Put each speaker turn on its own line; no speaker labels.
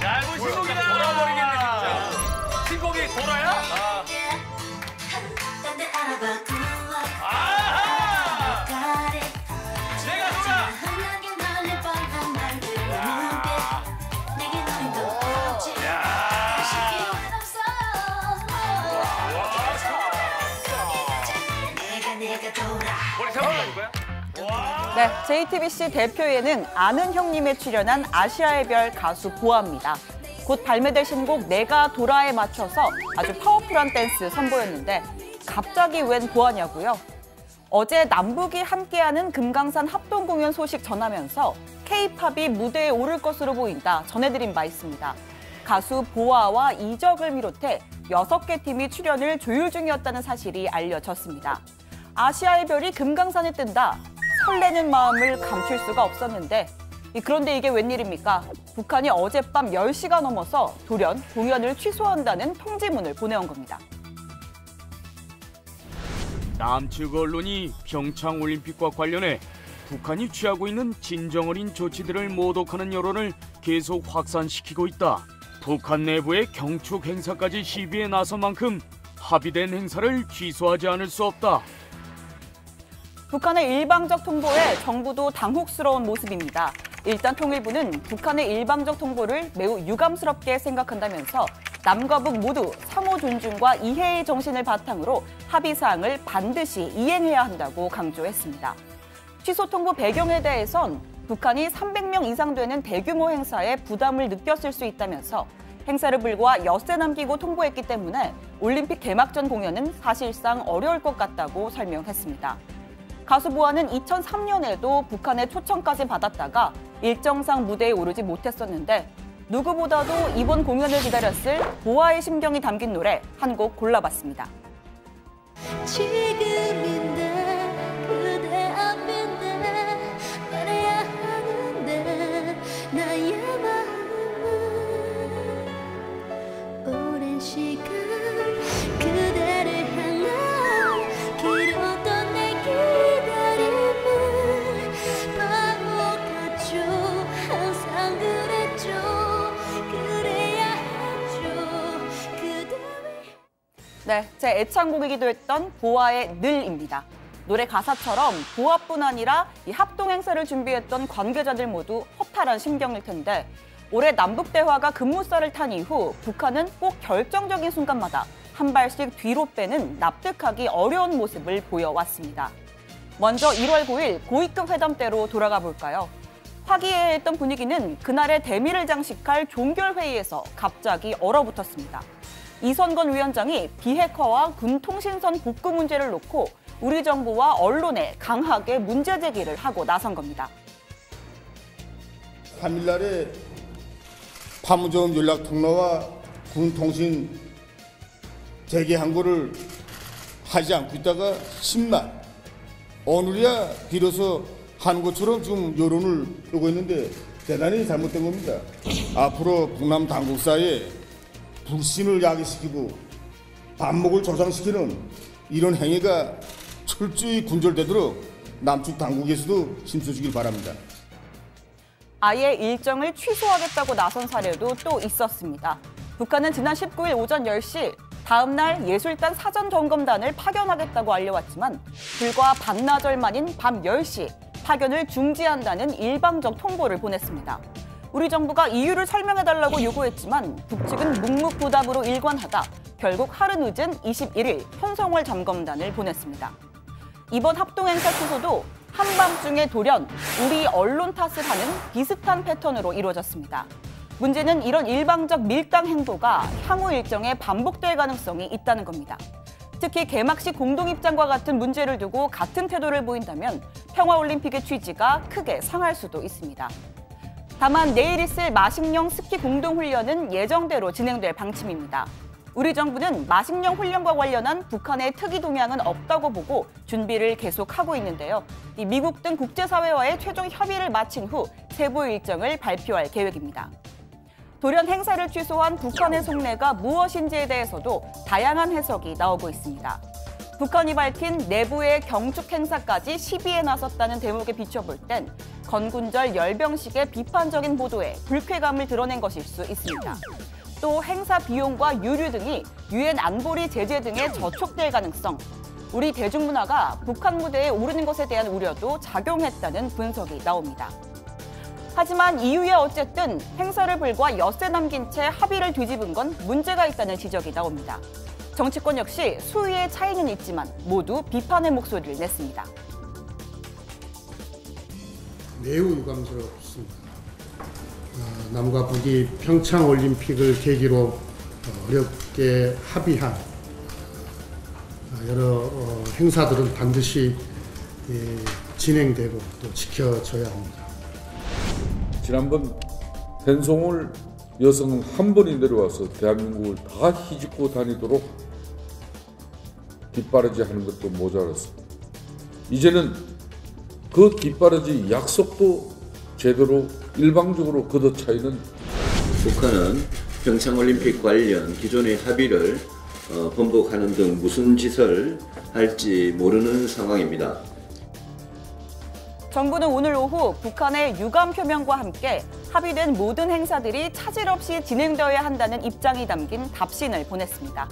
야, 이거 신곡이다. 돌아버리겠네, 진짜. 신곡이 돌아야? 아하! 내가 돌아! 머리 잡아가는 거야?
네, JTBC 대표 예능 아는 형님에 출연한 아시아의 별 가수 보아입니다. 곧 발매될 신곡 내가 돌아에 맞춰서 아주 파워풀한 댄스 선보였는데 갑자기 웬 보아냐고요? 어제 남북이 함께하는 금강산 합동 공연 소식 전하면서 K-팝이 무대에 오를 것으로 보인다 전해드린 바 있습니다. 가수 보아와 이적을 비롯해 6개 팀이 출연을 조율 중이었다는 사실이 알려졌습니다. 아시아의 별이 금강산에 뜬다. 설레는 마음을 감출 수가 없었는데 그런데 이게 웬일입니까? 북한이 어젯밤 10시가 넘어서 돌연 공연을 취소한다는 통지문을 보내온 겁니다.
남측 언론이 평창올림픽과 관련해 북한이 취하고 있는 진정어린 조치들을 모독하는 여론을 계속 확산시키고 있다. 북한 내부의 경축 행사까지 시비에 나선 만큼 합의된 행사를 취소하지 않을 수 없다.
북한의 일방적 통보에 정부도 당혹스러운 모습입니다. 일단 통일부는 북한의 일방적 통보를 매우 유감스럽게 생각한다면서 남과 북 모두 상호 존중과 이해의 정신을 바탕으로 합의사항을 반드시 이행해야 한다고 강조했습니다. 취소 통보 배경에 대해선 북한이 300명 이상 되는 대규모 행사에 부담을 느꼈을 수 있다면서 행사를 불과 엿새 남기고 통보했기 때문에 올림픽 개막전 공연은 사실상 어려울 것 같다고 설명했습니다. 가수 보아는 2003년에도 북한의 초청까지 받았다가 일정상 무대에 오르지 못했었는데 누구보다도 이번 공연을 기다렸을 보아의 심경이 담긴 노래 한 곡 골라봤습니다.
지금인데 그대 앞인데 말해야 하는데 나의 마음은 오랜 시간 그대를 향한 길었던 내 기다림은 바보같죠. 항상 그랬죠. 그래야 했죠. 그대
네, 제 애창곡이기도 했던 보아의 늘입니다. 노래 가사처럼 보아뿐 아니라 이 합동 행사를 준비했던 관계자들 모두 허탈한 심경일 텐데 올해 남북 대화가 급무살을 탄 이후 북한은 꼭 결정적인 순간마다 한 발씩 뒤로 빼는 납득하기 어려운 모습을 보여왔습니다. 먼저 1월 9일 고위급 회담 때로 돌아가 볼까요? 화기애애했던 분위기는 그날의 대미를 장식할 종결회의에서 갑자기 얼어붙었습니다. 이선건 위원장이 비핵화와 군통신선 복구 문제를 놓고 우리 정부와 언론에 강하게 문제 제기를 하고 나선 겁니다.
3일날에 파무점 연락 통로와 군통신 재개 항구를 하지 않고 있다가 10날 오늘이야 비로소 하는 것처럼 지금 여론을 펴고 있는데 대단히 잘못된 겁니다. 앞으로 북남 당국사에 불신을 야기시키고 반목을 조장시키는 이런 행위가 철저히 군절되도록 남측 당국에서도 힘써주길 바랍니다.
아예 일정을 취소하겠다고 나선 사례도 또 있었습니다. 북한은 지난 19일 오전 10시 다음 날 예술단 사전점검단을 파견하겠다고 알려왔지만 불과 반나절 만인 밤 10시 파견을 중지한다는 일방적 통보를 보냈습니다. 우리 정부가 이유를 설명해달라고 요구했지만 북측은 묵묵부답으로 일관하다 결국 하루 늦은 21일 현성월 점검단을 보냈습니다. 이번 합동행사 취소도 한밤중에 돌연 우리 언론 탓을 하는 비슷한 패턴으로 이루어졌습니다. 문제는 이런 일방적 밀당 행보가 향후 일정에 반복될 가능성이 있다는 겁니다. 특히 개막식 공동입장과 같은 문제를 두고 같은 태도를 보인다면 평화올림픽의 취지가 크게 상할 수도 있습니다. 다만 내일 있을 마식령 스키 공동훈련은 예정대로 진행될 방침입니다. 우리 정부는 마식령 훈련과 관련한 북한의 특이 동향은 없다고 보고 준비를 계속하고 있는데요. 미국 등 국제사회와의 최종 협의를 마친 후 세부 일정을 발표할 계획입니다. 돌연 행사를 취소한 북한의 속내가 무엇인지에 대해서도 다양한 해석이 나오고 있습니다. 북한이 밝힌 내부의 경축 행사까지 시비에 나섰다는 대목에 비춰볼 땐 건군절 열병식의 비판적인 보도에 불쾌감을 드러낸 것일 수 있습니다. 또 행사 비용과 유류 등이 유엔 안보리 제재 등에 저촉될 가능성, 우리 대중문화가 북한 무대에 오르는 것에 대한 우려도 작용했다는 분석이 나옵니다. 하지만 이후에 어쨌든 행사를 불과 엿새 남긴 채 합의를 뒤집은 건 문제가 있다는 지적이 나옵니다. 정치권 역시 수위의 차이는 있지만 모두 비판의 목소리를 냈습니다.
매우 유감스럽습니다. 남과 북이 평창 올림픽을 계기로 어렵게 합의한 여러 행사들은 반드시 진행되고 또 지켜져야 합니다.
지난번 팬송을 여성 한 번이 내려와서 대한민국을 다 휘짓고 다니도록 뒷바라지 하는 것도 모자랐습니다. 이제는 그 뒷바라지 약속도 제대로 일방적으로 걷어차이는
북한은 평창올림픽 관련 기존의 합의를 번복하는 등 무슨 짓을 할지 모르는 상황입니다.
정부는 오늘 오후 북한의 유감 표명과 함께 합의된 모든 행사들이 차질 없이 진행되어야 한다는 입장이 담긴 답신을 보냈습니다.